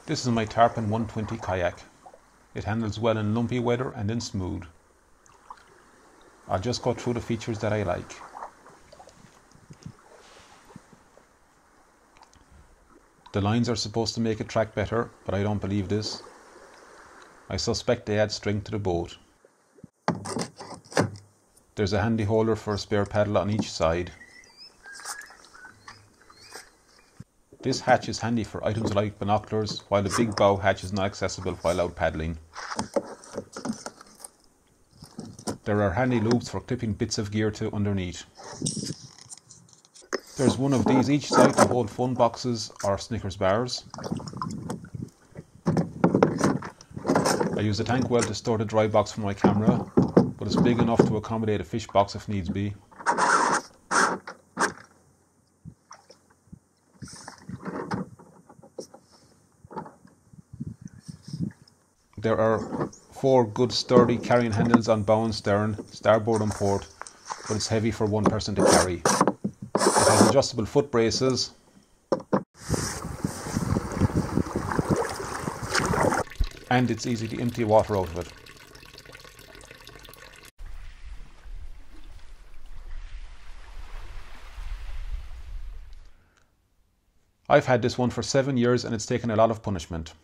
This is my Tarpon 120 kayak. It handles well in lumpy weather and in smooth. I'll just go through the features that I like. The lines are supposed to make it track better, but I don't believe this. I suspect they add strength to the boat. There's a handy holder for a spare paddle on each side. This hatch is handy for items like binoculars, while the big bow hatch is not accessible while out paddling. There are handy loops for clipping bits of gear to underneath. There's one of these each side to hold phone boxes or Snickers bars. I use a tank well to store the dry box for my camera, but it's big enough to accommodate a fish box if needs be. There are 4 good sturdy carrying handles on bow and stern, starboard and port, but it's heavy for one person to carry. It has adjustable foot braces, and it's easy to empty water out of it. I've had this one for 7 years and it's taken a lot of punishment.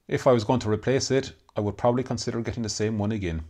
If I was going to replace it, I would probably consider getting the same one again.